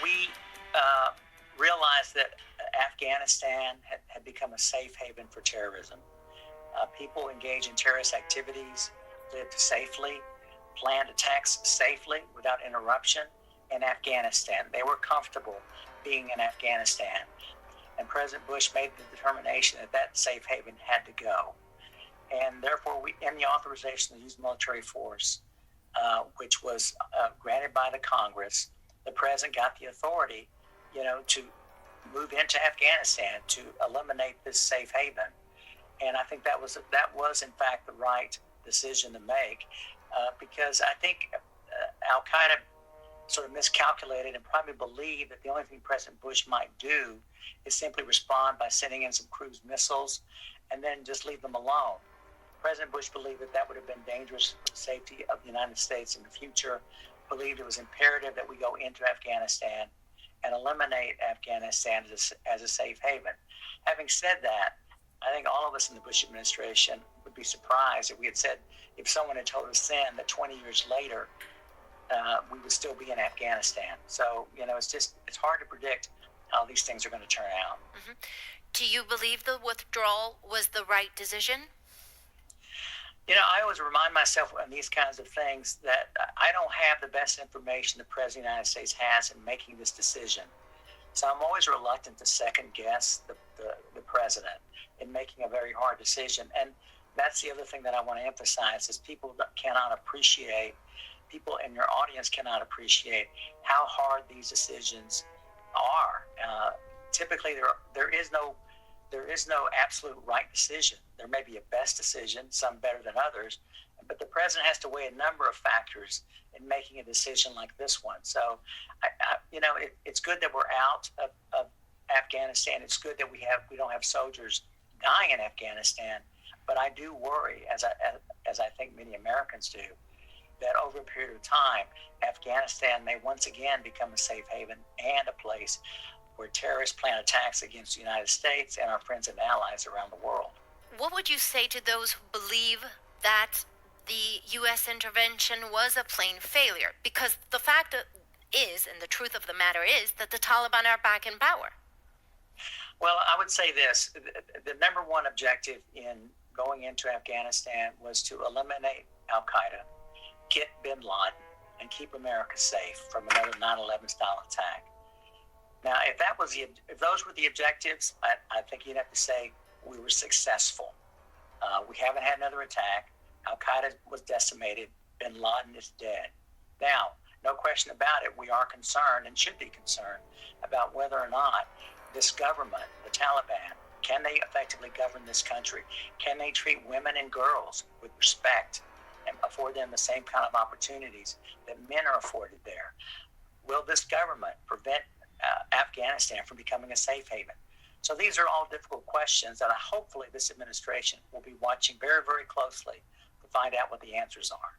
we realized that Afghanistan had become a safe haven for terrorism. People engage in terrorist activities, lived safely, planned attacks safely without interruption in Afghanistan. They were comfortable being in Afghanistan. And President Bush made the determination that that safe haven had to go. And therefore, in the authorization to use military force, which was granted by the Congress, the president got the authority, to move into Afghanistan to eliminate this safe haven. And I think that was in fact the right decision to make, because I think Al Qaeda sort of miscalculated and probably believed that the only thing President Bush might do is simply respond by sending in some cruise missiles and then just leave them alone. President Bush believed that would have been dangerous for the safety of the United States in the future, believed it was imperative that we go into Afghanistan and eliminate Afghanistan as a safe haven. Having said that, I think all of us in the Bush administration would be surprised if someone had told us then that 20 years later, we would still be in Afghanistan. So, it's hard to predict how these things are going to turn out. Mm-hmm. Do you believe the withdrawal was the right decision? I always remind myself on these kinds of things that I don't have the best information the President of the United States has in making this decision. So I'm always reluctant to second guess the President in making a very hard decision. And that's the other thing that I want to emphasize is people in your audience cannot appreciate how hard these decisions are. Typically, there is no absolute right decision. There may be a best decision, some better than others, but the president has to weigh a number of factors in making a decision like this one. So, it's good that we're out of Afghanistan. It's good that we don't have soldiers dying in Afghanistan, but I do worry, as I think many Americans do, that over a period of time, Afghanistan may once again become a safe haven and a place where terrorists plan attacks against the United States and our friends and allies around the world. What would you say to those who believe that the U.S. intervention was a plain failure? Because the fact is, and the truth of the matter is, that the Taliban are back in power. Well, I would say this. The number one objective in going into Afghanistan was to eliminate Al Qaeda, get bin Laden, and keep America safe from another 9/11 style attack. Now, if those were the objectives, I think you'd have to say we were successful. We haven't had another attack. Al Qaeda was decimated. Bin Laden is dead. Now, no question about it, we are concerned and should be concerned about whether or not this government, the Taliban, can they effectively govern this country? Can they treat women and girls with respect and afford them the same kind of opportunities that men are afforded there? Will this government prevent Afghanistan from becoming a safe haven? So these are all difficult questions that hopefully this administration will be watching very, very closely to find out what the answers are.